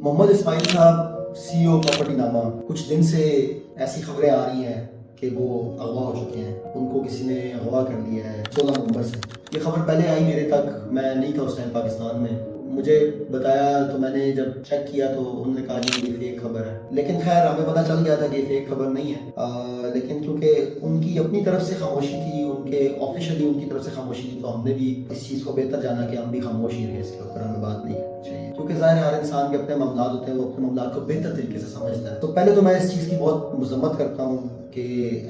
محمد اسماعیل صاحب CEO property نامہ، کچھ دن سے ایسی خبریں آ رہی ہیں کہ وہ اغوا ہو چکے ہیں، ان کو کسی نے اغوا کر لیا ہے 16 نومبر سے۔ یہ خبر پہلے آئی میرے تک، میں نہیں تھا اس ٹائم پاکستان میں، مجھے بتایا تو میں نے جب چیک کیا تو انہوں نے کہا جی یہ فیک خبر ہے، لیکن خیر ہمیں پتہ چل گیا تھا کہ یہ فیک خبر نہیں ہے، لیکن کیونکہ ان کی اپنی طرف سے خاموشی تھی، ان کے آفیشلی ان کی طرف سے خاموشی تھی، تو ہم نے بھی اس چیز کو بہتر جانا کہ ہم بھی خاموش ہی رہیں، اس کے اوپر ہمیں بات نہیں کرنی چاہیے، کیونکہ ظاہر ہے ہر انسان کے اپنے معاملات ہوتے ہیں، وہ اپنے معاملات کو بہتر طریقے سے سمجھتا ہے۔ تو پہلے تو میں اس چیز کی بہت مذمت کرتا ہوں کہ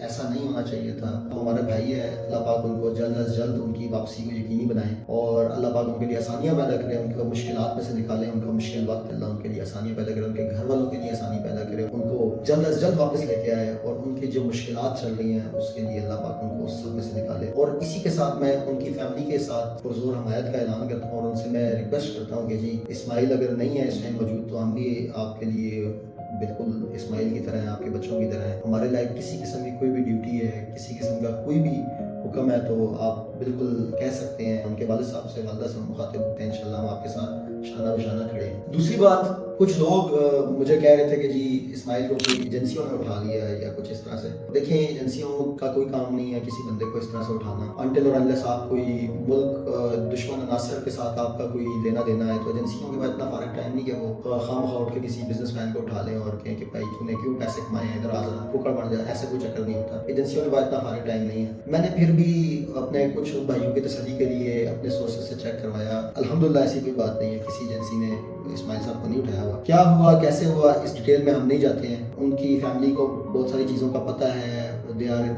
ایسا نہیں ہونا چاہیے تھا۔ ہمارے بھائی ہے، اللہ پاک ان کو جلد از جلد ان کی واپسی کو یقینی بنائیں، اور اللہ پاک ان کے لیے آسانیاں پیدا کریں، ان کو مشکلات میں سے نکالیں، ان کا مشکل وقت اللہ ان کے لیے آسانیاں پیدا کرے، ان کے گھر والوں کے لیے آسانی پیدا کرے، ان کو جلد از جلد واپس لے کے آئے، اور ان کی جو مشکلات چل رہی ہیں اس کے لیے اللہ پاک ان کو اس سب میں سے نکالے۔ اور اسی کے ساتھ میں ان کی فیملی کے ساتھ پرزور حمایت کا اعلان کرتا ہوں، اور ان سے میں ریکویسٹ کرتا ہوں کہ جی اسماعیل اگر نہیں ہے اس ٹائم موجود تو ہم بھی آپ کے لیے بالکل اسماعیل کی طرح ہیں، آپ کے بچوں کی طرح ہیں، ہمارے لائق کسی قسم کی کوئی بھی ڈیوٹی ہے، کسی قسم کا کوئی بھی حکم ہے تو آپ بالکل کہہ سکتے ہیں۔ ان کے والد صاحب سے، والدہ سے مخاطب ہوتے ہیں، انشاءاللہ ہم آپ کے ساتھ شانہ بشانہ کھڑے ہیں۔ دوسری بات، کچھ لوگ مجھے کہہ رہے تھے کہ جی اسماعیل کو کوئی ایجنسیوں نے اٹھا لیا ہے یا کچھ اس طرح سے۔ دیکھیں ایجنسیوں کا کوئی کام نہیں ہے کسی بندے کو اس طرح سے اٹھانا، انٹل اور انلیس آپ کوئی ملک دشمن عناصر کے ساتھ آپ کا کوئی لینا دینا ہے، تو ایجنسیوں کے بعد اتنا فارغ ٹائم نہیں کہ وہ خام خواہ اٹھ کے کسی بزنس مین کو اٹھا لیں اور کہیں کہ بھائی تو نے کیوں پیسے کمائے ہیں، ادھر آ ذرا پکڑ بن جائے، ایسا کوئی چکر نہیں ہوتا۔ ایجنسیوں کے بعد اتنا فارغ ٹائم نہیں ہے۔ میں نے پھر بھی اپنے کچھ بھائیوں کی تسلی کے لیے اپنے سورسز سے چیک کروایا، الحمدللہ ایسی کوئی بات نہیں ہے، کسی ایجنسی نے اسماعیل صاحب کو نہیں اٹھایا ہوا۔ کیا ہوا کیسے ہوا اس ڈیٹیل میں ہم نہیں جاتے ہیں، ان کی فیملی کو بہت ساری چیزوں کا پتہ ہے، they are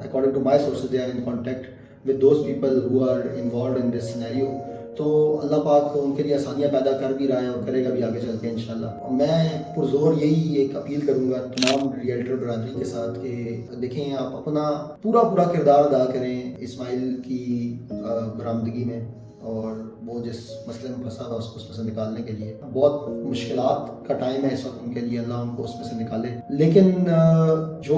according to my sources they are in contact with those people who are involved in this scenario۔ تو اللہ پاک ان کے لیے آسانیاں پیدا کر بھی رہا ہے اور کرے گا بھی آگے چل کے انشاءاللہ۔ میں پرزور یہی ایک اپیل کروں گا تمام ریئلٹر برادری کے ساتھ کہ دیکھیں آپ اپنا پورا کردار ادا کریں اسماعیل کی برآمدگی میں، اور وہ جس مسئلے میں پھنسا ہوا اس کو اس میں سے نکالنے کے لیے بہت مشکلات کا ٹائم ہے اس وقت ان کے لیے، اللہ ان کو اس میں سے نکالے، لیکن جو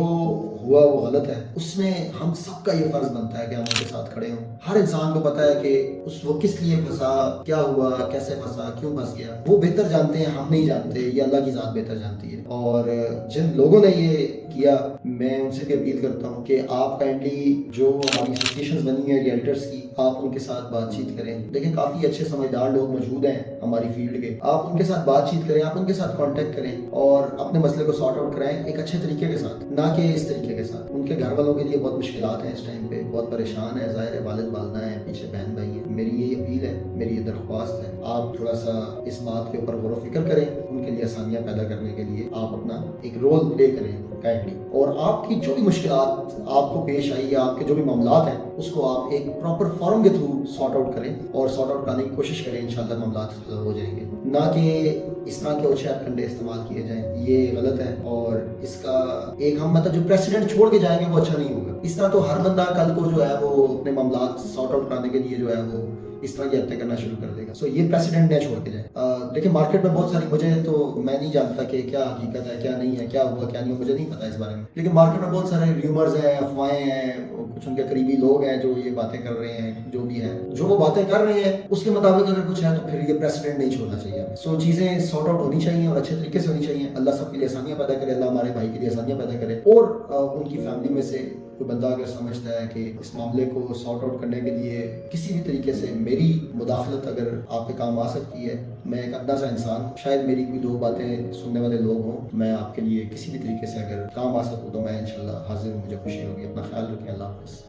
ہوا وہ غلط ہے، اس میں ہم سب کا یہ فرض بنتا ہے کہ ہم ان کے ساتھ کھڑے ہوں۔ ہر انسان کو پتا ہے کہ وہ کس لیے پھنسا، کیا ہوا، کیسے پھنسا، کیوں پھنس گیا، وہ بہتر جانتے ہیں، ہم نہیں جانتے، یہ اللہ کی ذات بہتر جانتی ہے۔ اور جن لوگوں نے یہ کیا میں ان سے بھی اپیل کرتا ہوں کہ آپ کائنڈلی جو ہماری ایسوسیشنز بنی ہیں ریئلٹرز کی، آپ ان کے ساتھ بات چیت کریں۔ دیکھیں کافی اچھے سمجھدار لوگ موجود ہیں ہماری فیلڈ کے، آپ ان کے ساتھ بات چیت کریں، آپ ان کے ساتھ کانٹیکٹ کریں اور اپنے مسئلے کو سارٹ آؤٹ کرائیں ایک اچھے طریقے کے ساتھ، نہ کہ اس طریقے کے ساتھ۔ ان کے گھر والوں کے لیے بہت مشکلات ہیں اس ٹائم پہ، بہت پریشان ہیں، ظاہر ہے والد والدہ ہیں، پیچھے بہن بھائی ہیں۔ میری یہ اپیل ہے، میری یہ درخواست ہے، آپ تھوڑا سا اس بات کے اوپر غور و فکر کریں، ان کے لیے آسانیاں پیدا کرنے کے لیے آپ اپنا ایک رول پلے کریں کائنڈلی، اور آپ کی جو بھی مشکلات آپ کو پیش آئی یا آپ کے جو بھی معاملات ہیں اس کو آپ ایک پراپر فورم کے تھرو سارٹ آؤٹ کریں، اور سارٹ آؤٹ کرنے کی کوشش کریں، انشاءاللہ معاملات حل ہو جائیں گے، نہ کہ اس طرح کے اوچھے کنڈے استعمال کیے جائیں، یہ غلط ہے۔ اور اس کا ایک ہم مطلب جو پریسیڈنٹ چھوڑ کے جائیں گے وہ اچھا نہیں ہوگا۔ اس طرح تو ہر بندہ کل کو جو ہے وہ اپنے معاملات سارٹ آؤٹ کرانے کے لیے جو ہے وہ اس طرح کی حرکتیں کرنا شروع کر دے گا، سو یہ پریسیڈنٹ نہ چھوڑ کے جائے۔ دیکھیں مارکیٹ میں بہت ساری، مجھے تو میں نہیں جانتا کہ کیا حقیقت ہے کیا نہیں ہے، کیا ہوا کیا نہیں ہوا، مجھے نہیں پتا اس بارے میں، لیکن مارکیٹ میں بہت سارے ریومرز ہیں، افواہیں ہیں، کچھ ان کے قریبی لوگ ہیں جو یہ باتیں کر رہے ہیں، جو بھی ہیں جو وہ باتیں کر رہے ہیں اس کے مطابق اگر کچھ ہے تو پھر یہ پریسیڈنٹ نہیں چھوڑنا چاہیے۔ سو چیزیں سارٹ آؤٹ ہونی چاہیے اور اچھے طریقے سے ہونی چاہیے۔ اللہ سب کے لیے آسانیاں پیدا کرے، اللہ ہمارے بھائی کے لیے آسانیاں پیدا کرے، اور ان کی فیملی میں سے کوئی بندہ اگر سمجھتا ہے کہ اس معاملے کو سارٹ آؤٹ کرنے کے لیے کسی بھی طریقے سے میری مداخلت اگر آپ کے کام آ سکتی ہے، میں ایک ادنا سا انسان، شاید میری کوئی دو باتیں سننے والے لوگ ہوں، میں آپ کے لیے کسی بھی طریقے سے اگر کام آ سکوں تو میں انشاءاللہ حاضر ہوں، مجھے خوشی ہوگی۔ اپنا خیال رکھیں، اللہ حافظ۔